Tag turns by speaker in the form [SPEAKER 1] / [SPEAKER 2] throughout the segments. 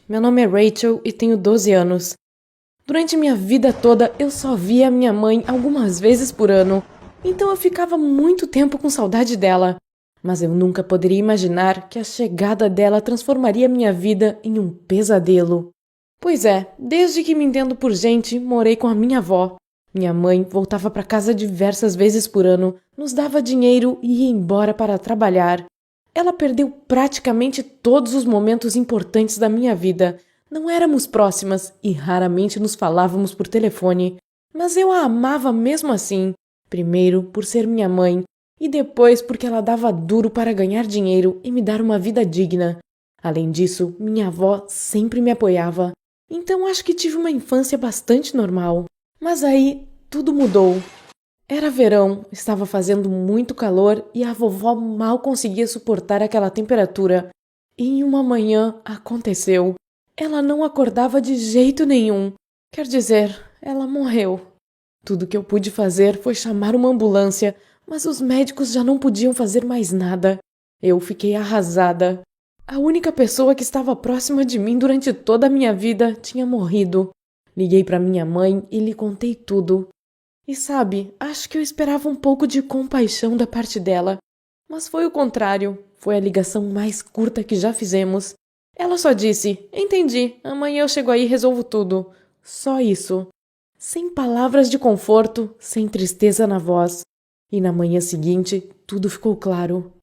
[SPEAKER 1] Meu nome é Rachel e tenho 12 anos. Durante minha vida toda, eu só via minha mãe algumas vezes por ano, então eu ficava muito tempo com saudade dela. Mas eu nunca poderia imaginar que a chegada dela transformaria minha vida em um pesadelo. Pois é, desde que me entendo por gente, morei com a minha avó. Minha mãe voltava para casa diversas vezes por ano, nos dava dinheiro e ia embora para trabalhar. Ela perdeu praticamente todos os momentos importantes da minha vida. Não éramos próximas e raramente nos falávamos por telefone, mas eu a amava mesmo assim. Primeiro, por ser minha mãe, e depois porque ela dava duro para ganhar dinheiro e me dar uma vida digna. Além disso, minha avó sempre me apoiava. Então acho que tive uma infância bastante normal. Mas aí, tudo mudou. Era verão, estava fazendo muito calor e a vovó mal conseguia suportar aquela temperatura. E em uma manhã aconteceu. Ela não acordava de jeito nenhum. Quer dizer, ela morreu. Tudo que eu pude fazer foi chamar uma ambulância, mas os médicos já não podiam fazer mais nada. Eu fiquei arrasada. A única pessoa que estava próxima de mim durante toda a minha vida tinha morrido. Liguei para minha mãe e lhe contei tudo. E sabe, acho que eu esperava um pouco de compaixão da parte dela. Mas foi o contrário. Foi a ligação mais curta que já fizemos. Ela só disse: "Entendi, amanhã eu chego aí e resolvo tudo." Só isso. Sem palavras de conforto, sem tristeza na voz. E na manhã seguinte, tudo ficou claro.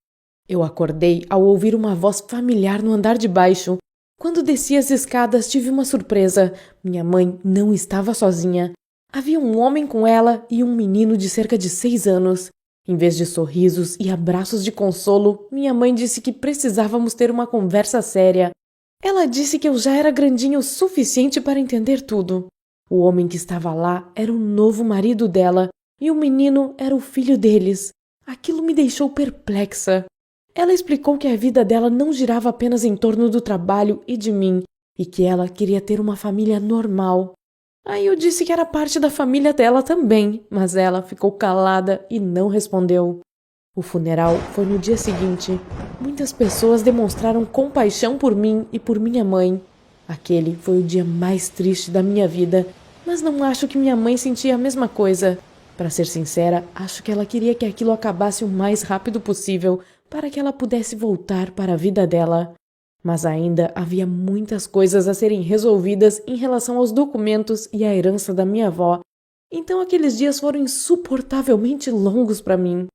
[SPEAKER 1] Eu acordei ao ouvir uma voz familiar no andar de baixo. Quando desci as escadas, tive uma surpresa. Minha mãe não estava sozinha. Havia um homem com ela e um menino de cerca de 6 anos. Em vez de sorrisos e abraços de consolo, minha mãe disse que precisávamos ter uma conversa séria. Ela disse que eu já era grandinha o suficiente para entender tudo. O homem que estava lá era o novo marido dela e o menino era o filho deles. Aquilo me deixou perplexa. Ela explicou que a vida dela não girava apenas em torno do trabalho e de mim e que ela queria ter uma família normal. Aí eu disse que era parte da família dela também, mas ela ficou calada e não respondeu. O funeral foi no dia seguinte. Muitas pessoas demonstraram compaixão por mim e por minha mãe. Aquele foi o dia mais triste da minha vida, mas não acho que minha mãe sentia a mesma coisa. Para ser sincera, acho que ela queria que aquilo acabasse o mais rápido possível para que ela pudesse voltar para a vida dela. Mas ainda havia muitas coisas a serem resolvidas em relação aos documentos e à herança da minha avó. Então aqueles dias foram insuportavelmente longos para mim.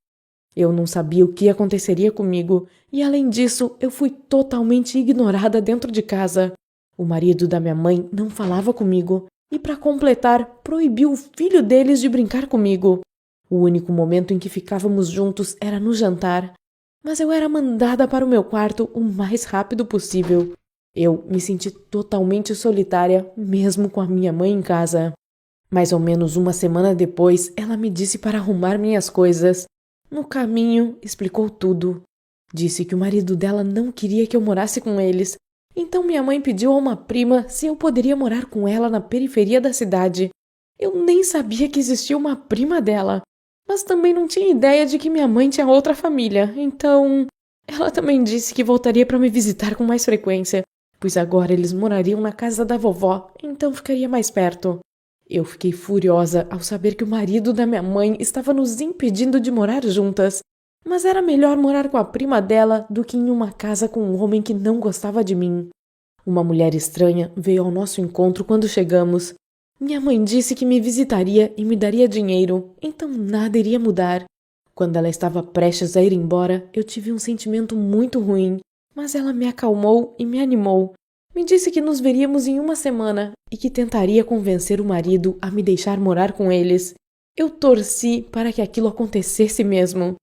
[SPEAKER 1] Eu não sabia o que aconteceria comigo e, além disso, eu fui totalmente ignorada dentro de casa. O marido da minha mãe não falava comigo e, para completar, proibiu o filho deles de brincar comigo. O único momento em que ficávamos juntos era no jantar. Mas eu era mandada para o meu quarto o mais rápido possível. Eu me senti totalmente solitária, mesmo com a minha mãe em casa. Mais ou menos uma semana depois, ela me disse para arrumar minhas coisas. No caminho, explicou tudo. Disse que o marido dela não queria que eu morasse com eles. Então minha mãe pediu a uma prima se eu poderia morar com ela na periferia da cidade. Eu nem sabia que existia uma prima dela. Mas também não tinha ideia de que minha mãe tinha outra família, então... Ela também disse que voltaria para me visitar com mais frequência, pois agora eles morariam na casa da vovó, então ficaria mais perto. Eu fiquei furiosa ao saber que o marido da minha mãe estava nos impedindo de morar juntas, mas era melhor morar com a prima dela do que em uma casa com um homem que não gostava de mim. Uma mulher estranha veio ao nosso encontro quando chegamos. Minha mãe disse que me visitaria e me daria dinheiro, então nada iria mudar. Quando ela estava prestes a ir embora, eu tive um sentimento muito ruim, mas ela me acalmou e me animou. Me disse que nos veríamos em uma semana e que tentaria convencer o marido a me deixar morar com eles. Eu torci para que aquilo acontecesse mesmo.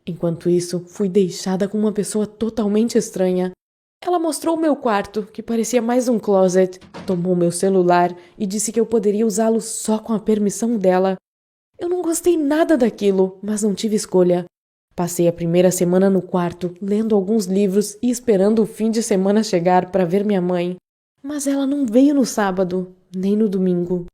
[SPEAKER 1] Enquanto isso, fui deixada com uma pessoa totalmente estranha. Ela mostrou o meu quarto, que parecia mais um closet, tomou meu celular e disse que eu poderia usá-lo só com a permissão dela. Eu não gostei nada daquilo, mas não tive escolha. Passei a primeira semana no quarto, lendo alguns livros e esperando o fim de semana chegar para ver minha mãe. Mas ela não veio no sábado, nem no domingo.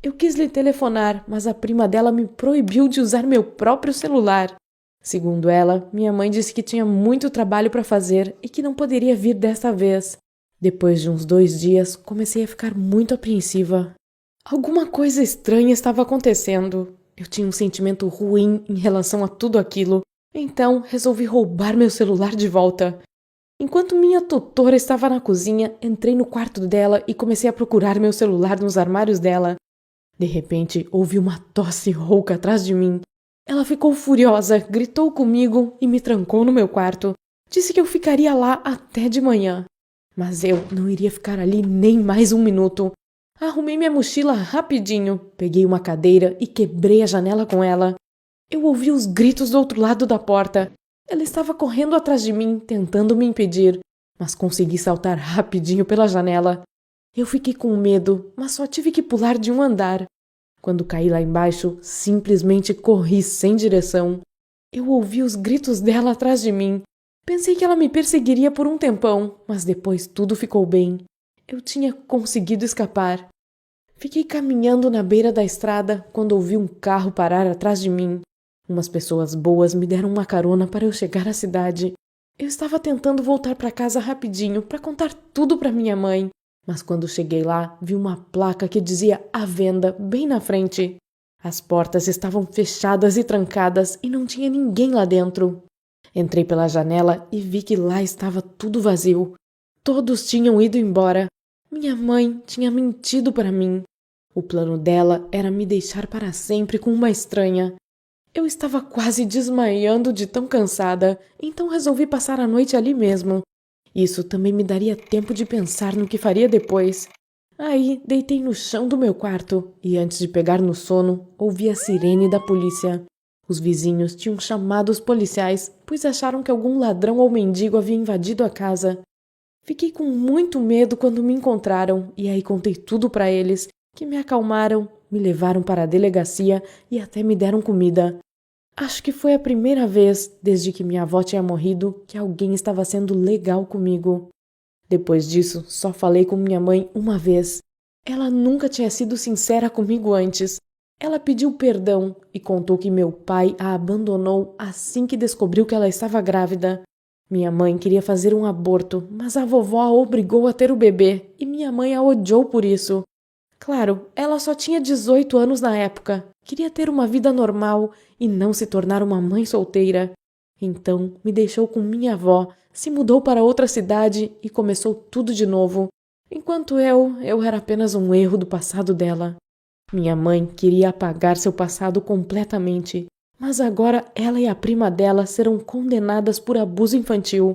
[SPEAKER 1] Eu quis lhe telefonar, mas a prima dela me proibiu de usar meu próprio celular. Segundo ela, minha mãe disse que tinha muito trabalho para fazer e que não poderia vir desta vez. Depois de uns 2 dias, comecei a ficar muito apreensiva. Alguma coisa estranha estava acontecendo. Eu tinha um sentimento ruim em relação a tudo aquilo, então resolvi roubar meu celular de volta. Enquanto minha tutora estava na cozinha, entrei no quarto dela e comecei a procurar meu celular nos armários dela. De repente, ouvi uma tosse rouca atrás de mim. Ela ficou furiosa, gritou comigo e me trancou no meu quarto. Disse que eu ficaria lá até de manhã. Mas eu não iria ficar ali nem mais um minuto. Arrumei minha mochila rapidinho, peguei uma cadeira e quebrei a janela com ela. Eu ouvi os gritos do outro lado da porta. Ela estava correndo atrás de mim, tentando me impedir, mas consegui saltar rapidinho pela janela. Eu fiquei com medo, mas só tive que pular de um andar. Quando caí lá embaixo, simplesmente corri sem direção. Eu ouvi os gritos dela atrás de mim. Pensei que ela me perseguiria por um tempão, mas depois tudo ficou bem. Eu tinha conseguido escapar. Fiquei caminhando na beira da estrada quando ouvi um carro parar atrás de mim. Umas pessoas boas me deram uma carona para eu chegar à cidade. Eu estava tentando voltar para casa rapidinho para contar tudo para minha mãe, mas quando cheguei lá, vi uma placa que dizia "à venda" bem na frente. As portas estavam fechadas e trancadas e não tinha ninguém lá dentro. Entrei pela janela e vi que lá estava tudo vazio. Todos tinham ido embora. Minha mãe tinha mentido para mim. O plano dela era me deixar para sempre com uma estranha. Eu estava quase desmaiando de tão cansada, então resolvi passar a noite ali mesmo. Isso também me daria tempo de pensar no que faria depois. Aí, deitei no chão do meu quarto e, antes de pegar no sono, ouvi a sirene da polícia. Os vizinhos tinham chamado os policiais, pois acharam que algum ladrão ou mendigo havia invadido a casa. Fiquei com muito medo quando me encontraram e aí contei tudo para eles, que me acalmaram, me levaram para a delegacia e até me deram comida. Acho que foi a primeira vez, desde que minha avó tinha morrido, que alguém estava sendo legal comigo. Depois disso, só falei com minha mãe uma vez. Ela nunca tinha sido sincera comigo antes. Ela pediu perdão e contou que meu pai a abandonou assim que descobriu que ela estava grávida. Minha mãe queria fazer um aborto, mas a vovó a obrigou a ter o bebê e minha mãe a odiou por isso. Claro, ela só tinha 18 anos na época, queria ter uma vida normal e não se tornar uma mãe solteira. Então, me deixou com minha avó, se mudou para outra cidade e começou tudo de novo, enquanto eu era apenas um erro do passado dela. Minha mãe queria apagar seu passado completamente, mas agora ela e a prima dela serão condenadas por abuso infantil.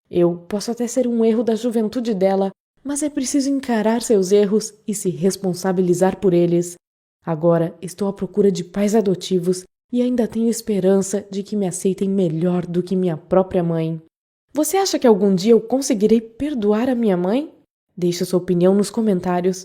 [SPEAKER 1] Eu posso até ser um erro da juventude dela, mas é preciso encarar seus erros e se responsabilizar por eles. Agora estou à procura de pais adotivos e ainda tenho esperança de que me aceitem melhor do que minha própria mãe. Você acha que algum dia eu conseguirei perdoar a minha mãe? Deixe sua opinião nos comentários.